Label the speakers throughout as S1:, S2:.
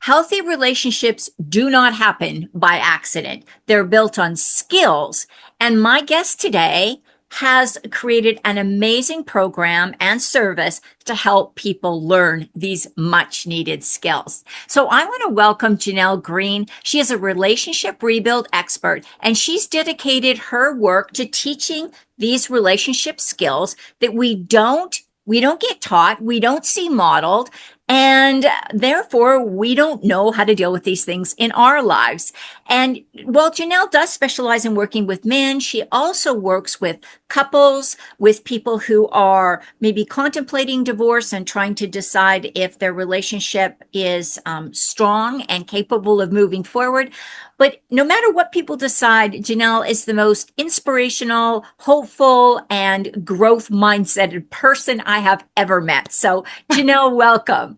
S1: healthy relationships do not happen by accident. They're built on skills. And my guest today has created an amazing program and service to help people learn these much needed skills. So I want to welcome Jeanell Greene. She is a relationship rebuild expert, and she's dedicated her work to teaching these relationship skills that we don't get taught, we don't see modeled, and therefore we don't know how to deal with these things in our lives. And while Jeanell does specialize in working with men, she also works with couples, with people who are maybe contemplating divorce and trying to decide if their relationship is strong and capable of moving forward. But no matter what people decide, Jeanell is the most inspirational, hopeful, and growth mindseted person I have ever met. So, Jeanell, welcome.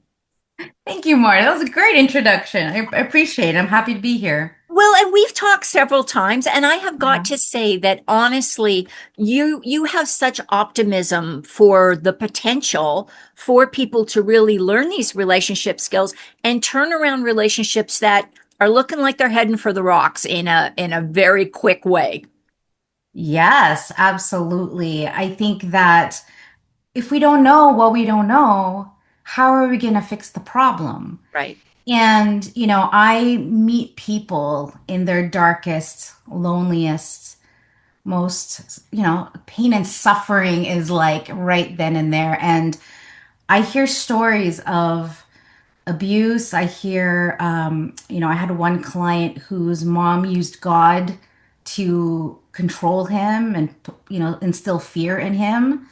S2: Thank you, Marta. That was a great introduction. I appreciate it. I'm happy to be here.
S1: Well, and we've talked several times, and I have got
S2: Yeah.
S1: to say that honestly, you have such optimism for the potential for people to really learn these relationship skills and turn around relationships that are looking like they're heading for the rocks in a very quick way.
S2: Yes, absolutely. I think that if we don't know what we don't know, how are we going to fix the problem?
S1: Right.
S2: And, I meet people in their darkest, loneliest, most, pain and suffering is like right then and there. And I hear stories of abuse. I hear, I had one client whose mom used God to control him and, instill fear in him.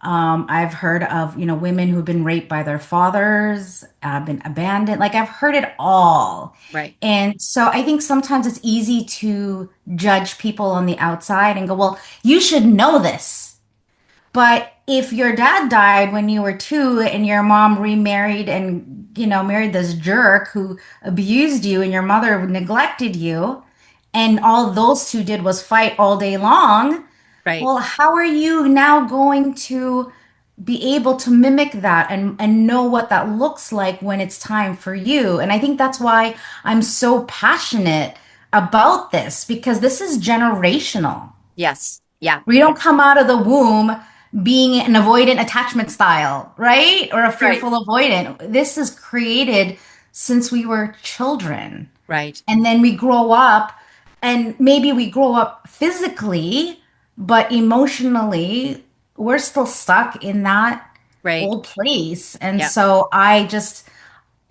S2: I've heard of, women who've been raped by their fathers, been abandoned. Like I've heard it all.
S1: Right.
S2: And so I think sometimes it's easy to judge people on the outside and go, well, you should know this. But if your dad died when you were two and your mom remarried and, married this jerk who abused you and your mother neglected you, and all those two did was fight all day long,
S1: Right.
S2: well, how are you now going to be able to mimic that and know what that looks like when it's time for you? And I think that's why I'm so passionate about this because this is generational.
S1: Yes. Yeah.
S2: We don't come out of the womb being an avoidant attachment style, right? Or a
S1: Right.
S2: fearful avoidant. This is created since we were children.
S1: Right.
S2: And then we grow up, and maybe we grow up physically, but emotionally, we're still stuck in that
S1: Right.
S2: old place. And
S1: Yeah.
S2: so I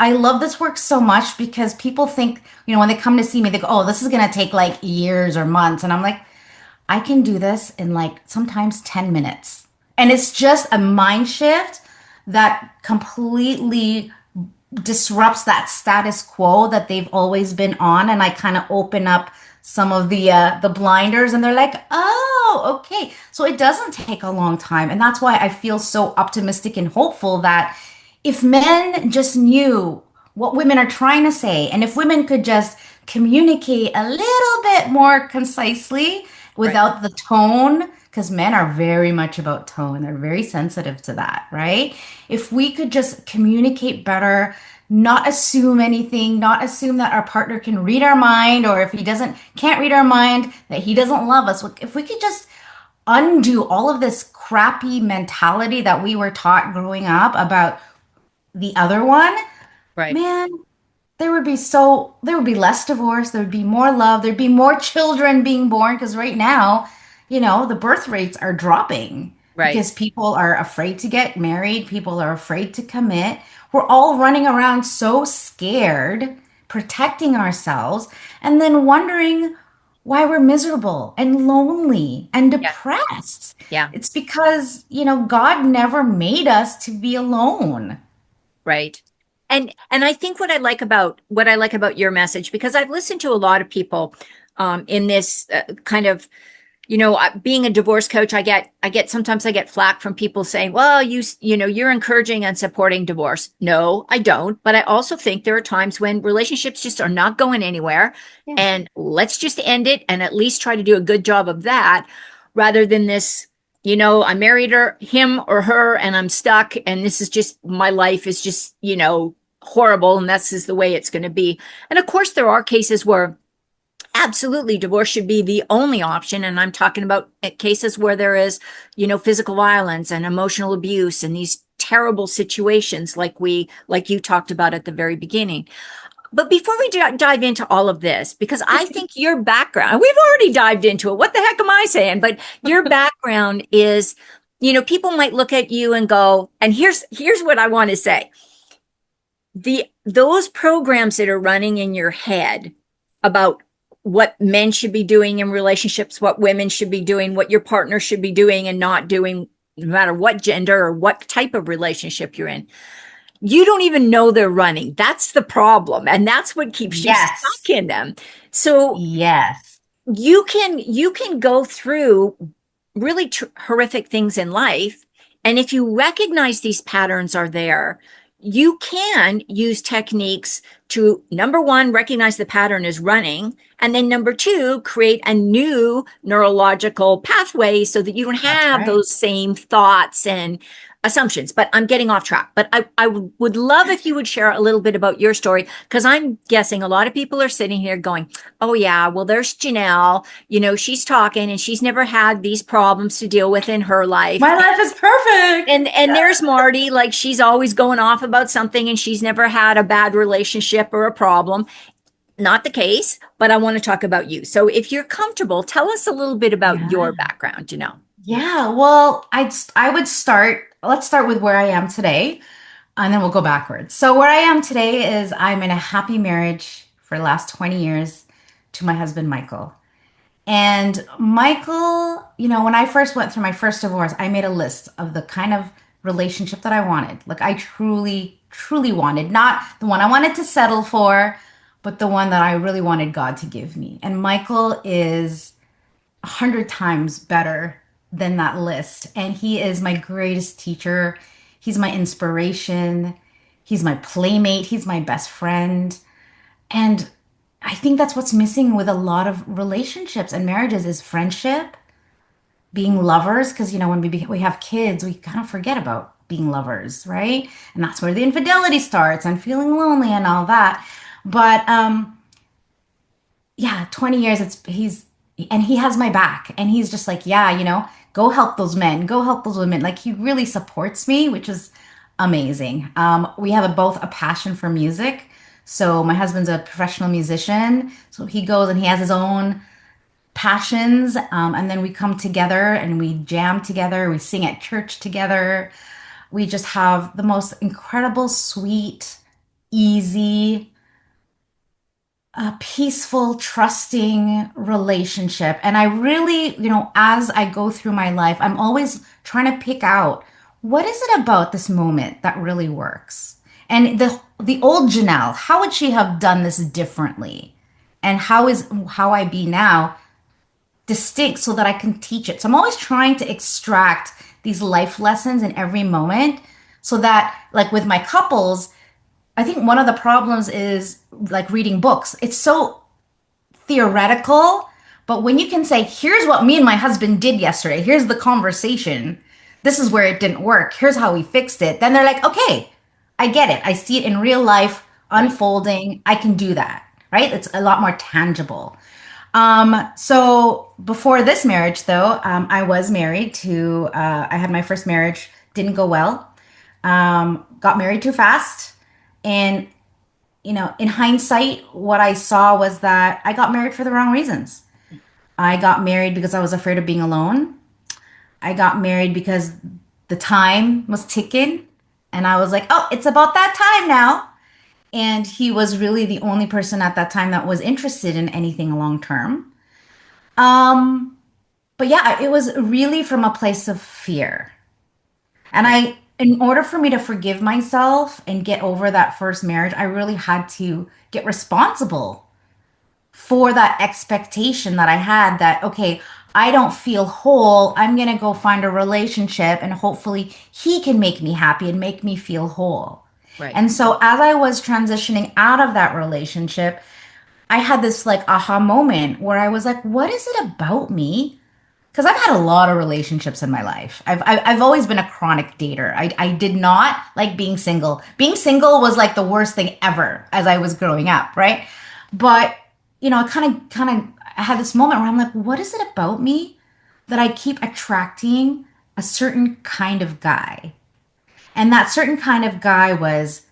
S2: love this work so much because people think, when they come to see me, they go, oh, this is going to take like years or months. And I'm like, I can do this in like sometimes 10 minutes. And it's just a mind shift that completely disrupts that status quo that they've always been on, and I kind of open up some of the blinders, and they're like, "Oh, okay." So it doesn't take a long time, and that's why I feel so optimistic and hopeful that if men just knew what women are trying to say, and if women could just communicate a little bit more concisely
S1: Right.
S2: without the tone, because men are very much about tone, they're very sensitive to that, right? If we could just communicate better, not assume anything, not assume that our partner can read our mind, or if he doesn't can't read our mind, that he doesn't love us. If we could just undo all of this crappy mentality that we were taught growing up about the other one,
S1: Right.
S2: man, there would be less divorce, there would be more love, there'd be more children being born because right now, the birth rates are dropping
S1: Right.
S2: because people are afraid to get married, people are afraid to commit. We're all running around so scared, protecting ourselves, and then wondering why we're miserable and lonely and
S1: Yeah.
S2: depressed.
S1: Yeah.
S2: It's because, God never made us to be alone.
S1: Right. And I think what I like about your message, because I've listened to a lot of people in this kind of, being a divorce coach, sometimes I get flack from people saying, well, you're encouraging and supporting divorce. No, I don't. But I also think there are times when relationships just are not going anywhere,
S2: Yeah.
S1: and let's just end it and at least try to do a good job of that rather than this, I married him or her, and I'm stuck, and this is just my life is just, horrible and this is the way it's going to be. And of course, there are cases where absolutely divorce should be the only option. And I'm talking about cases where there is, physical violence and emotional abuse and these terrible situations like you talked about at the very beginning. But before we dive into all of this, because I think your background, we've already dived into it. What the heck am I saying? But your background is, people might look at you and go, and here's what I want to say. Those programs that are running in your head about what men should be doing in relationships, what women should be doing, what your partner should be doing and not doing, no matter what gender or what type of relationship you're in, you don't even know they're running. That's the problem. And that's what keeps you
S2: Yes.
S1: stuck in them. So
S2: Yes.
S1: you can go through really horrific things in life. And if you recognize these patterns are there, you can use techniques to, number one, recognize the pattern is running. And then number two, create a new neurological pathway so that you don't
S2: That's
S1: have
S2: right.
S1: those same thoughts and assumptions. But I'm getting off track. But I would love if you would share a little bit about your story, because I'm guessing a lot of people are sitting here going, oh, yeah, well, there's Jeanell. She's talking and she's never had these problems to deal with in her life.
S2: My life is perfect.
S1: And there's Mardi, like she's always going off about something and she's never had a bad relationship or a problem. Not the case, but I want to talk about you. So if you're comfortable, tell us a little bit about your
S2: Yeah.
S1: background,
S2: Yeah. Well, I would start, let's start with where I am today, and then we'll go backwards. So where I am today is I'm in a happy marriage for the last 20 years to my husband, Michael. And Michael, when I first went through my first divorce, I made a list of the kind of relationship that I wanted. Like I truly, truly wanted, not the one I wanted to settle for, but the one that I really wanted God to give me. And Michael is 100 times better than that list. And he is my greatest teacher. He's my inspiration. He's my playmate. He's my best friend. And I think that's what's missing with a lot of relationships and marriages is friendship, being lovers. Because, when we have kids, we kind of forget about being lovers, right? And that's where the infidelity starts and feeling lonely and all that. But yeah, 20 years, and he has my back. And he's just like, yeah, go help those men, go help those women. Like he really supports me, which is amazing. We have both a passion for music. So my husband's a professional musician. So he goes and he has his own passions. And then we come together and we jam together. We sing at church together. We just have the most incredible, sweet, easy, peaceful, trusting relationship. And I really, as I go through my life, I'm always trying to pick out what is it about this moment that really works. And the old Jeanell, how would she have done this differently? And how I be now distinct so that I can teach it. So I'm always trying to extract these life lessons in every moment so that like with my couples, I think one of the problems is like reading books. It's so theoretical, but when you can say, here's what me and my husband did yesterday, here's the conversation, this is where it didn't work, here's how we fixed it, then they're like, okay, I get it. I see it in real life
S1: Right.
S2: unfolding. I can do that, right? It's a lot more tangible. So before this marriage, though, I was married to, I had my first marriage, didn't go well, got married too fast. And, in hindsight, what I saw was that I got married for the wrong reasons. I got married because I was afraid of being alone. I got married because the time was ticking. And I was like, oh, it's about that time now. And he was really the only person at that time that was interested in anything long term. Um, but yeah, it was really from a place of fear. And
S1: Right.
S2: in order for me to forgive myself and get over that first marriage, I really had to get responsible for that expectation that I had that, okay, I don't feel whole. I'm going to go find a relationship and hopefully he can make me happy and make me feel whole.
S1: Right.
S2: And so as I was transitioning out of that relationship, I had this like aha moment where I was like, what is it about me because I've had a lot of relationships in my life. I've always been a chronic dater. I did not like being single. Being single was like the worst thing ever as I was growing up, right? But I kind of I had this moment where I'm like, what is it about me that I keep attracting a certain kind of guy? And that certain kind of guy was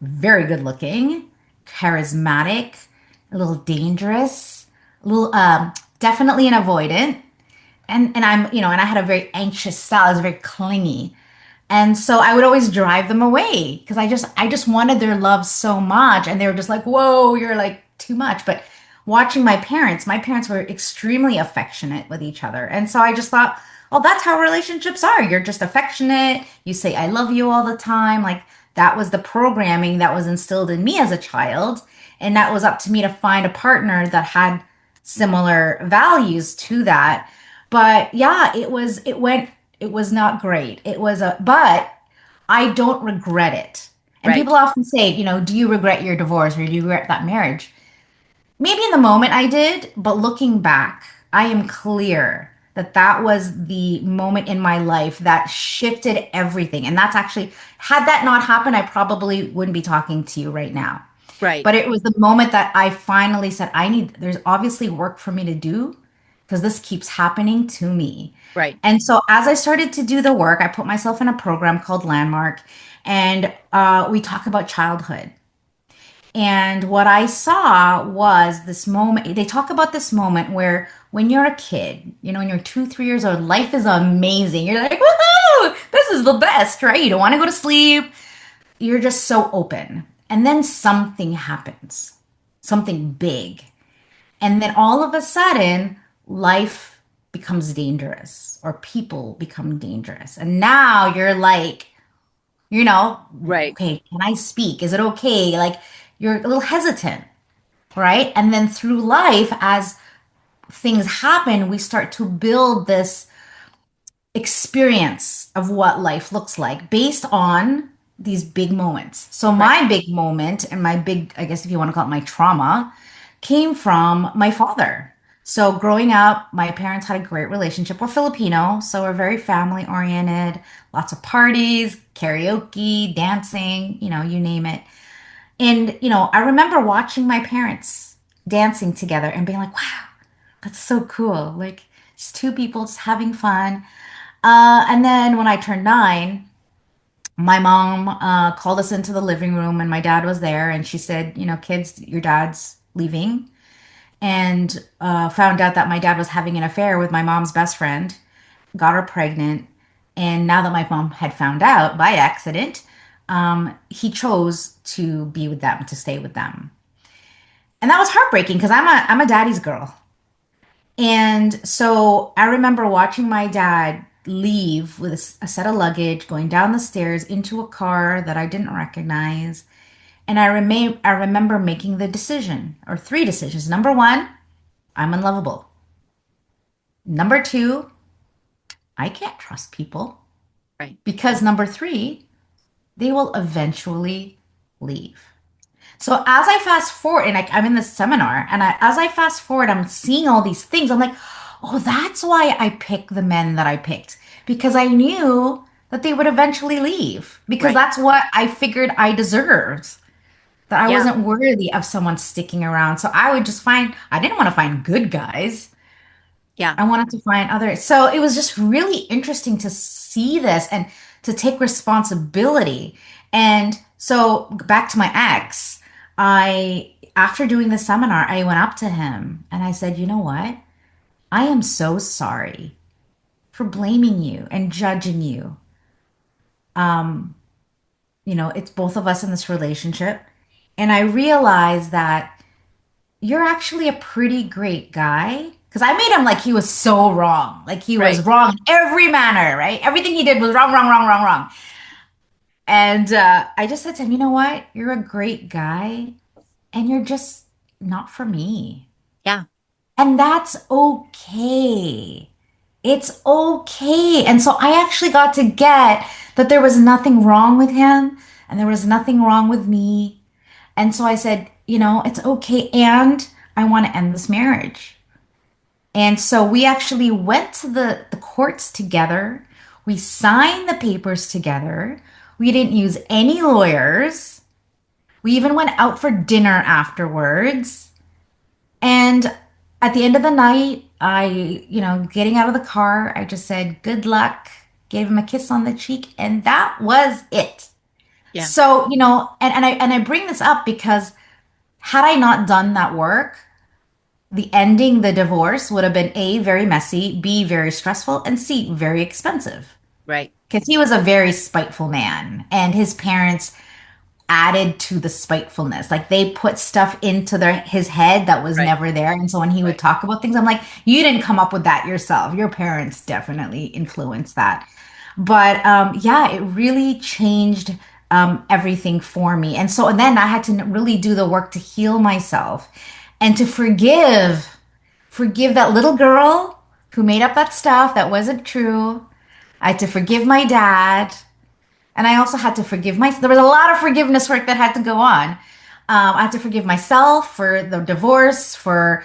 S2: very good looking, charismatic, a little dangerous, a little definitely an avoidant. And and I had a very anxious style. I was very clingy. And so I would always drive them away because I just wanted their love so much. And they were just like, whoa, you're like too much. But watching my parents were extremely affectionate with each other. And so I just thought, oh, that's how relationships are. You're just affectionate. You say, I love you all the time. Like that was the programming that was instilled in me as a child. And that was up to me to find a partner that had similar values to that. But yeah, it was not great. But I don't regret it. And
S1: Right.
S2: people often say, do you regret your divorce or do you regret that marriage? Maybe in the moment I did, but looking back, I am clear that that was the moment in my life that shifted everything. And that's actually, had that not happened, I probably wouldn't be talking to you right now.
S1: Right.
S2: But it was the moment that I finally said, there's obviously work for me to do because this keeps happening to me.
S1: Right.
S2: And so as I started to do the work, I put myself in a program called Landmark, and we talk about childhood. And what I saw was this moment. They talk about this moment where when you're a kid, when you're 2, 3 years old, life is amazing. You're like, woohoo, this is the best, right? You don't want to go to sleep. You're just so open. And then something happens, something big. And then all of a sudden, life becomes dangerous or people become dangerous. And now you're like, you know,
S1: Right.
S2: okay, can I speak? Is it okay? Like you're a little hesitant, right? And then through life, as things happen, we start to build this experience of what life looks like based on these big moments. So
S1: Right.
S2: my big moment and my big, I guess if you want to call it my trauma, came from my father. So growing up, my parents had a great relationship. We're Filipino, so we're very family oriented, lots of parties, karaoke, dancing, you name it. And, I remember watching my parents dancing together and being like, wow, that's so cool. Like, just two people just having fun. And then when I turned 9, my mom called us into the living room and my dad was there. And she said, kids, your dad's leaving. And found out that my dad was having an affair with my mom's best friend, got her pregnant. And now that my mom had found out by accident, he chose to be with them, to stay with them. And that was heartbreaking because I'm a daddy's girl. And so I remember watching my dad leave with a set of luggage, going down the stairs into a car that I didn't recognize. And I remember making the decision, or 3 decisions. Number 1, I'm unlovable. Number 2, I can't trust people.
S1: Right.
S2: Because number 3, they will eventually leave. So as I fast forward, and I'm in this seminar, and as I fast forward, I'm seeing all these things. I'm like, oh, that's why I picked the men that I picked because I knew that they would eventually leave because
S1: Right.
S2: that's what I figured I deserved. That I
S1: Yeah.
S2: wasn't worthy of someone sticking around. So I would just I didn't want to find good guys.
S1: Yeah.
S2: I wanted to find others. So it was just really interesting to see this and to take responsibility. And so back to my ex, after doing the seminar, I went up to him and I said, you know what? I am so sorry for blaming you and judging you. Um, it's both of us in this relationship. And I realized that you're actually a pretty great guy. Because I made him like he was so wrong. Like he was
S1: Right.
S2: wrong in every manner, right? Everything he did was wrong, wrong, wrong, wrong, wrong. And I just said to him, you know what? You're a great guy and you're just not for me.
S1: Yeah.
S2: And that's okay. It's okay. And so I actually got to get that there was nothing wrong with him and there was nothing wrong with me. And so I said, it's okay. And I want to end this marriage. And so we actually went to the courts together. We signed the papers together. We didn't use any lawyers. We even went out for dinner afterwards. And at the end of the night, getting out of the car, I just said, good luck, gave him a kiss on the cheek, and that was it.
S1: Yeah.
S2: So, and I bring this up because had I not done that work, the ending, the divorce would have been A, very messy, B, very stressful, and C, very expensive.
S1: Right.
S2: Because he was a very spiteful man, and his parents added to the spitefulness. Like they put stuff into his head that was
S1: Right.
S2: never there. And so when he would
S1: Right.
S2: talk about things, I'm like, you didn't come up with that yourself. Your parents definitely influenced that. But yeah, it really changed everything for me. And then I had to really do the work to heal myself and to forgive that little girl who made up that stuff that wasn't true. I had to forgive my dad. And I also had to forgive myself. There was a lot of forgiveness work that had to go on. I had to forgive myself for the divorce, for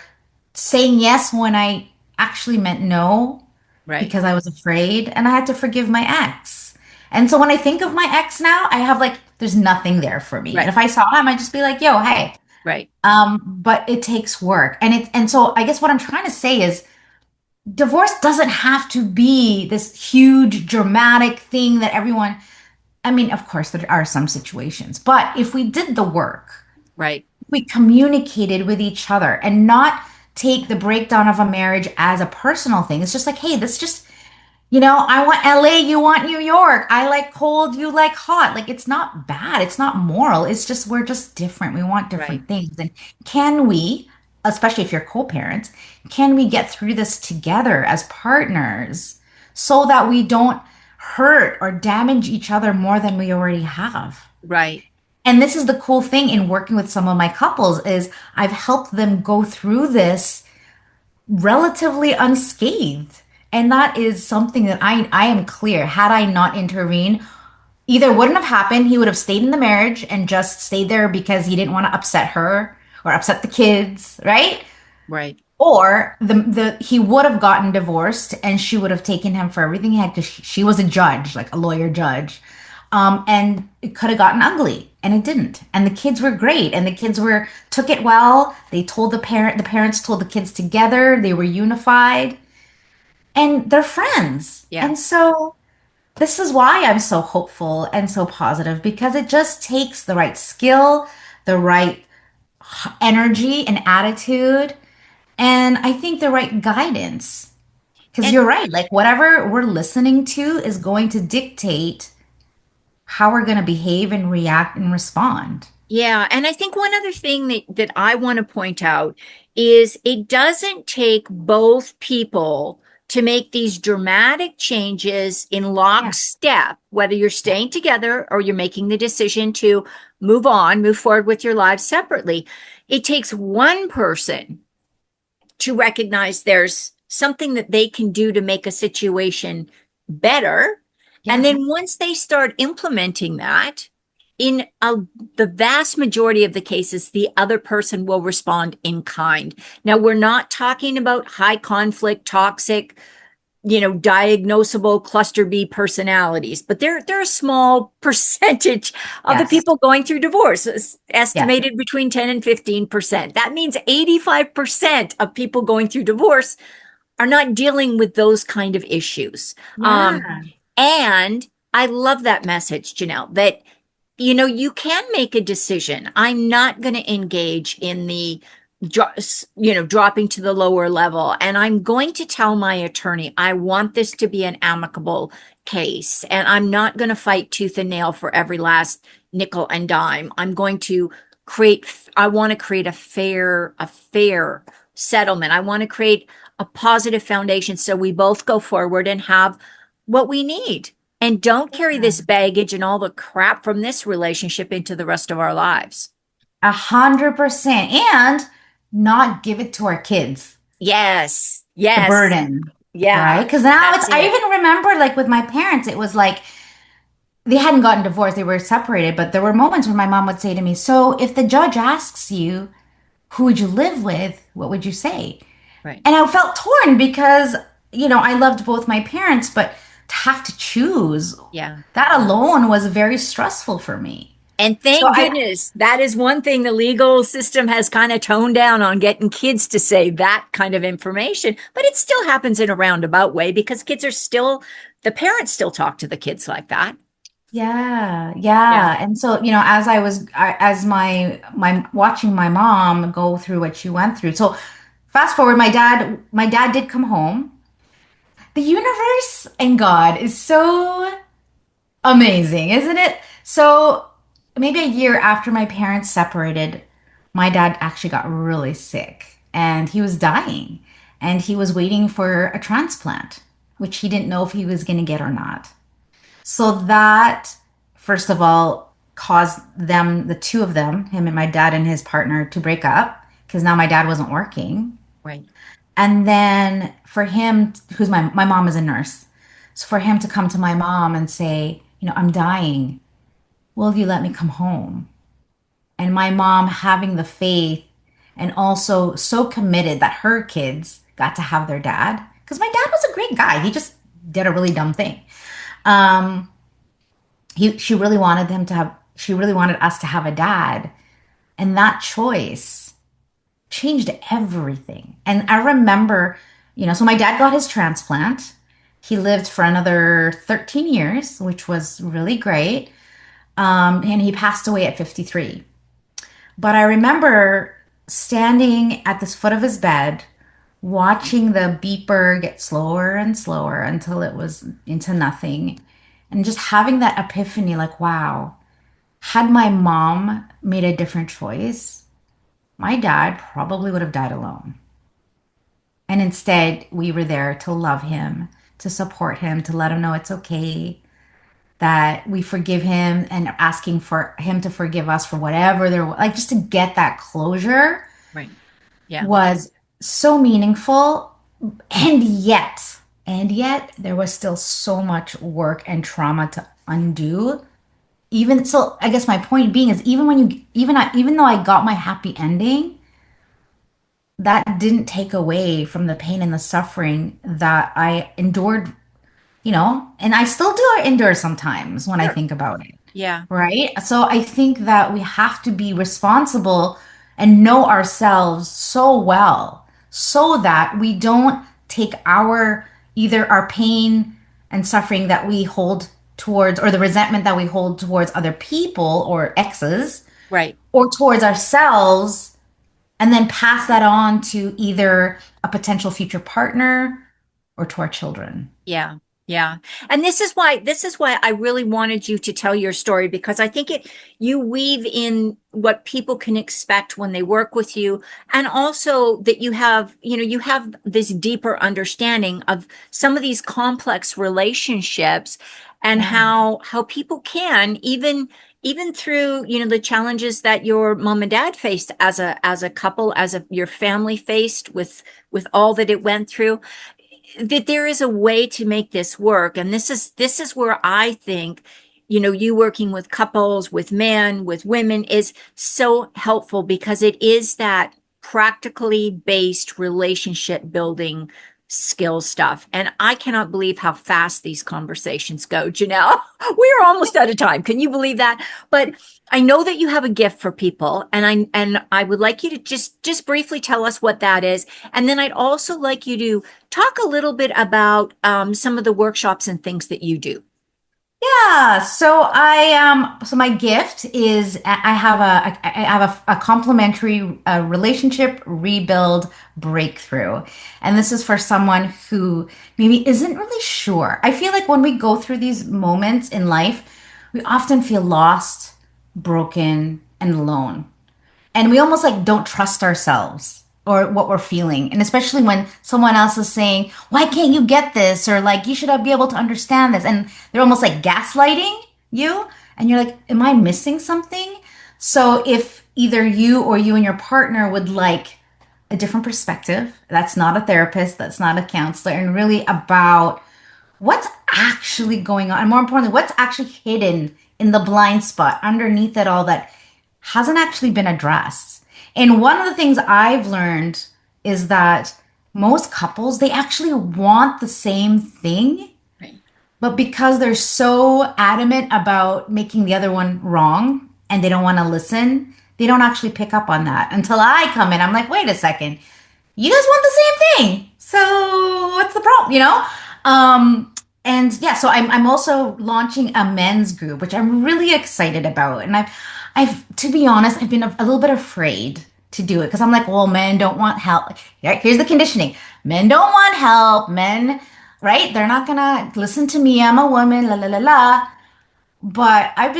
S2: saying yes when I actually meant no
S1: Right.
S2: because I was afraid. And I had to forgive my ex. And so when I think of my ex now, I have like, there's nothing there for me. And
S1: Right.
S2: if I saw him, I'd just be like, yo, hey.
S1: Right.
S2: But it takes work. And so I guess what I'm trying to say is divorce doesn't have to be this huge dramatic thing that everyone, I mean, of course, there are some situations, but if we did the work,
S1: Right.
S2: we communicated with each other and not take the breakdown of a marriage as a personal thing. It's just like, hey, this just, I want LA, you want New York. I like cold, you like hot. Like, it's not bad. It's not moral. It's just, we're just different. We want
S1: Right.
S2: different things. And can we, especially if you're co parents, can we get through this together as partners so that we don't hurt or damage each other more than we already have?
S1: Right.
S2: And this is the cool thing in working with some of my couples is I've helped them go through this relatively unscathed. And that is something that I am clear. Had I not intervened, either wouldn't have happened. He would have stayed in the marriage and just stayed there because he didn't want to upset her or upset the kids, right?
S1: Right.
S2: Or the he would have gotten divorced and she would have taken him for everything he had because she was a judge, like a lawyer judge. And it could have gotten ugly and it didn't. And the kids were great and the kids were took it well. They told the parents told the kids together, they were unified and they're friends.
S1: Yeah.
S2: And so this is why I'm so hopeful and so positive because it just takes the right skill, the right energy and attitude, and I think the right guidance. Because
S1: And
S2: you're right, like whatever we're listening to is going to dictate how we're going to behave and react and respond.
S1: yeah, and I think one other thing that I want to point out is it doesn't take both people to make these dramatic changes in
S2: Yeah.
S1: lockstep, whether you're
S2: Yeah.
S1: staying together or you're making the decision to move on, move forward with your lives separately. It takes one person to recognize there's something that they can do to make a situation better. And
S2: Yeah.
S1: then once they start implementing that, in the vast majority of the cases, the other person will respond in kind. Now, we're not talking about high conflict, toxic, diagnosable cluster B personalities, but they're a small percentage of the
S2: Yes.
S1: people going through divorce,
S2: Yeah.
S1: estimated between 10 and 15%. That means 85% of people going through divorce are not dealing with those kind of issues.
S2: Yeah.
S1: And I love that message, Jeanell, that you can make a decision. I'm not going to engage in the dropping to the lower level. And I'm going to tell my attorney, I want this to be an amicable case. And I'm not going to fight tooth and nail for every last nickel and dime. I want to create a fair settlement. I want to create a positive foundation so we both go forward and have what we need and don't carry
S2: Yeah.
S1: this baggage and all the crap from this relationship into the rest of our lives.
S2: 100%. And not give it to our kids,
S1: Yes.
S2: the
S1: Yes.
S2: burden, right?
S1: Yeah.
S2: Because now
S1: That's
S2: I
S1: it.
S2: even remember like with my parents, it was like they hadn't gotten divorced, they were separated, but there were moments when my mom would say to me, so if the judge asks you, who would you live with? What would you say?
S1: Right.
S2: And I felt torn because, I loved both my parents, but to have to choose,
S1: Yeah.
S2: that alone was very stressful for me.
S1: And
S2: So
S1: thank
S2: I,
S1: goodness that is one thing the legal system has kind of toned down on getting kids to say that kind of information. But it still happens in a roundabout way because kids are still, the parents still talk to the kids like that.
S2: yeah,
S1: Yeah.
S2: yeah. And so, as as my watching my mom go through what she went through. So fast forward, my dad did come home. The universe and God is so amazing, isn't it? So maybe a year after my parents separated, my dad actually got really sick and he was dying and he was waiting for a transplant, which he didn't know if he was going to get or not. So that, first of all, caused them, the two of them, him and my dad and his partner, to break up because now my dad wasn't working.
S1: Right.
S2: And then for him, who's my mom is a nurse. So for him to come to my mom and say, I'm dying. Will you let me come home? And my mom having the faith and also so committed that her kids got to have their dad. Because my dad was a great guy. He just did a really dumb thing. Um, she really wanted she really wanted us to have a dad. And that choice changed everything. And I remember, so my dad got his transplant. He lived for another 13 years, which was really great. And he passed away at 53. But I remember standing at the foot of his bed, watching the beeper get slower and slower until it was into nothing, and just having that epiphany like, wow, had my mom made a different choice, my dad probably would have died alone. And instead, we were there to love him, to support him, to let him know it's okay, that we forgive him and asking for him to forgive us for whatever there was, like just to get that closure
S1: Right. Yeah.
S2: was so meaningful. And yet, there was still so much work and trauma to undo. Even so, I guess my point being is even though I got my happy ending, that didn't take away from the pain and the suffering that I endured, and I still do endure sometimes when I
S1: Sure.
S2: think about it.
S1: Yeah.
S2: Right? So I think that we have to be responsible and know ourselves so well so that we don't take either our pain and suffering that we hold towards, or the resentment that we hold towards other people or exes,
S1: Right.
S2: or towards ourselves, and then pass that on to either a potential future partner or to our children.
S1: Yeah. Yeah. And this is why I really wanted you to tell your story because I think you weave in what people can expect when they work with you and also that you have this deeper understanding of some of these complex relationships and
S2: Yeah.
S1: how people can even through the challenges that your mom and dad faced as a couple your family faced with all that it went through that there is a way to make this work. And this is where I think, you working with couples, with men, with women is so helpful because it is that practically based relationship building skill stuff. And I cannot believe how fast these conversations go, Jeanell. We are almost out of time. Can you believe that? But I know that you have a gift for people, and I would like you to just briefly tell us what that is. And then I'd also like you to talk a little bit about some of the workshops and things that you do.
S2: Yeah, so my gift is I have a complimentary relationship rebuild breakthrough. And this is for someone who maybe isn't really sure. I feel like when we go through these moments in life, we often feel lost, broken, and alone. And we almost like don't trust ourselves or what we're feeling. And especially when someone else is saying, why can't you get this? Or like, you should be able to understand this. And they're almost like gaslighting you. And you're like, am I missing something? So if either you and your partner would like a different perspective, that's not a therapist, that's not a counselor, and really about what's actually going on, and more importantly, what's actually hidden in the blind spot underneath it all that hasn't actually been addressed. And one of the things I've learned is that most couples, they actually want the same thing,
S1: Right.
S2: but because they're so adamant about making the other one wrong and they don't want to listen, they don't actually pick up on that until I come in. I'm like, wait a second, you guys want the same thing. So what's the problem? And yeah, so I'm also launching a men's group, which I'm really excited about. And I've to be honest, I've been a little bit afraid to do it because I'm like, well, men don't want help. Here's the conditioning. Men don't want help. Men, right? They're not gonna listen to me. I'm a woman, la la la la. But I've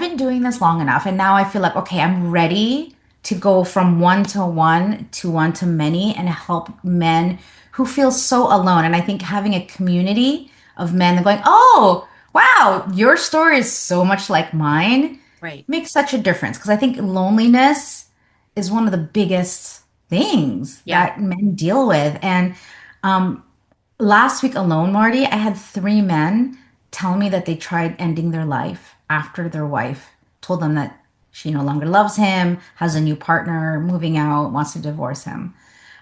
S2: been doing this long enough and now I feel like okay, I'm ready to go from one to one to many and help men who feel so alone. And I think having a community of men going, "Oh, wow, your story is so much like mine,"
S1: Right.
S2: makes such a difference because I think loneliness is one of the biggest things
S1: Yeah.
S2: that men deal with. And um, last week alone, Marty, I had three men tell me that they tried ending their life after their wife told them that she no longer loves him, has a new partner, moving out, wants to divorce him.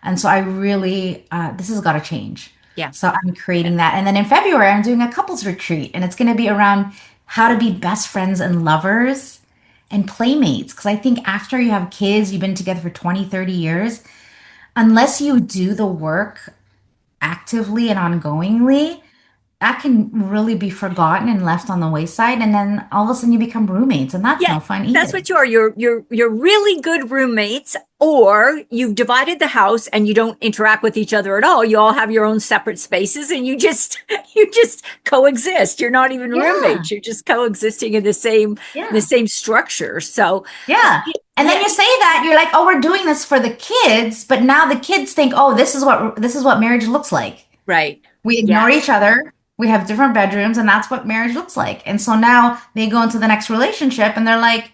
S2: And so I really, this has got to change.
S1: Yeah.
S2: So I'm creating that. And then in February, I'm doing a couples retreat, and it's going to be around how to be best friends and lovers and playmates. Because I think after you have kids, you've been together for 20, 30 years, unless you do the work actively and ongoingly, that can really be forgotten and left on the wayside. And then all of a sudden you become roommates, and that's
S1: Yeah,
S2: no fun
S1: that's
S2: either.
S1: what you are. You're really good roommates, or you've divided the house and you don't interact with each other at all. You all have your own separate spaces and you just you just coexist. You're not even
S2: Yeah,
S1: roommates. You're just coexisting in the
S2: yeah,
S1: same structure. So
S2: yeah. And then
S1: yeah,
S2: you say that you're like, oh, we're doing this for the kids, but now the kids think, oh, this is what marriage looks like.
S1: right.
S2: We ignore
S1: Yes,
S2: each other. We have different bedrooms, and that's what marriage looks like. And so now they go into the next relationship and they're like,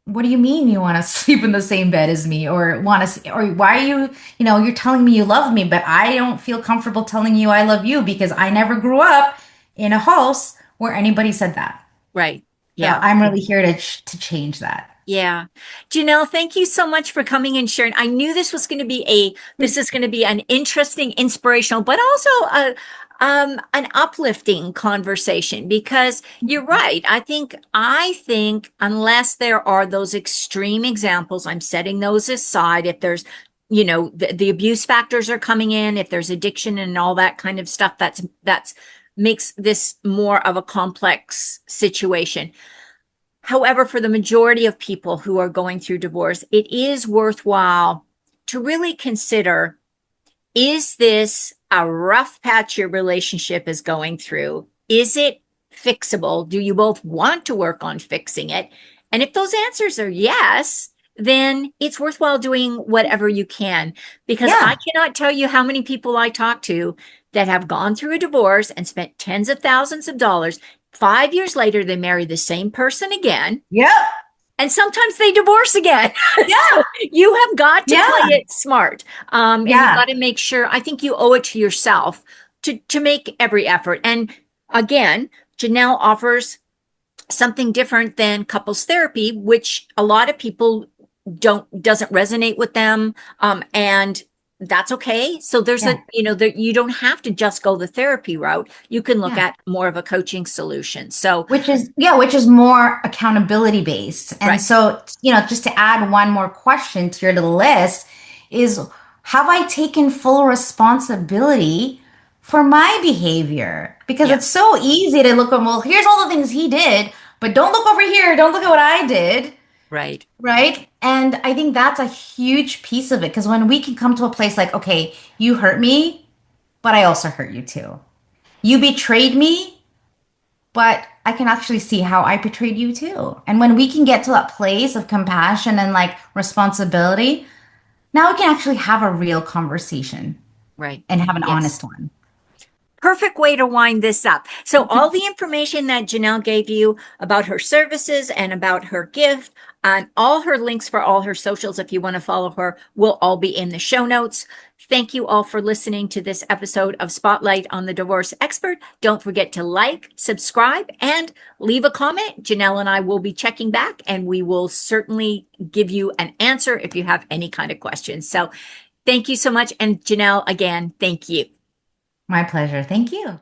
S2: what do you mean you want to sleep in the same bed as me or want to or why are you're telling me you love me but I don't feel comfortable telling you I love you because I never grew up in a house where anybody said that.
S1: right.
S2: So
S1: Yeah.
S2: I'm really here to change that.
S1: Yeah. Jeanell, thank you so much for coming and sharing. I knew this is going to be an interesting, inspirational, but also an uplifting conversation because you're right. I think unless there are those extreme examples, I'm setting those aside. If there's, the abuse factors are coming in, if there's addiction and all that kind of stuff, that's makes this more of a complex situation. However, for the majority of people who are going through divorce, it is worthwhile to really consider, is this a rough patch your relationship is going through? Is it fixable? Do you both want to work on fixing it? And if those answers are yes, then it's worthwhile doing whatever you can. Because I
S2: Yeah.
S1: cannot tell you how many people I talk to that have gone through a divorce and spent tens of thousands of dollars. 5 years later, they marry the same person again,
S2: Yep.
S1: and sometimes they divorce again. So
S2: Yeah.
S1: you have got to play
S2: Yeah.
S1: it smart. And you've got
S2: Yeah.
S1: to make sure, I think you owe it to yourself to make every effort. And again, Jeanell offers something different than couples therapy, which a lot of people doesn't resonate with them. And that's okay. So there's
S2: Yeah.
S1: you don't have to just go the therapy route. You can look
S2: Yeah.
S1: at more of a coaching solution. So,
S2: Which is more accountability based. And
S1: right.
S2: so, just to add one more question to your little list is have I taken full responsibility for my behavior? Because
S1: Yeah.
S2: it's so easy to look at, well, here's all the things he did, but don't look over here, don't look at what I did,
S1: Right.
S2: right? And I think that's a huge piece of it because when we can come to a place like, okay, you hurt me, but I also hurt you too. You betrayed me, but I can actually see how I betrayed you too. And when we can get to that place of compassion and like responsibility, now we can actually have a real conversation
S1: Right.
S2: and have an
S1: Yes.
S2: honest one.
S1: Perfect way to wind this up. So, all the information that Jeanell gave you about her services and about her gift, and all her links for all her socials, if you want to follow her, will all be in the show notes. Thank you all for listening to this episode of Spotlight on the Divorce Expert. Don't forget to like, subscribe, and leave a comment. Jeanell and I will be checking back, and we will certainly give you an answer if you have any kind of questions. So, Thank you so much. And Jeanell, again, thank you.
S2: My pleasure. Thank you.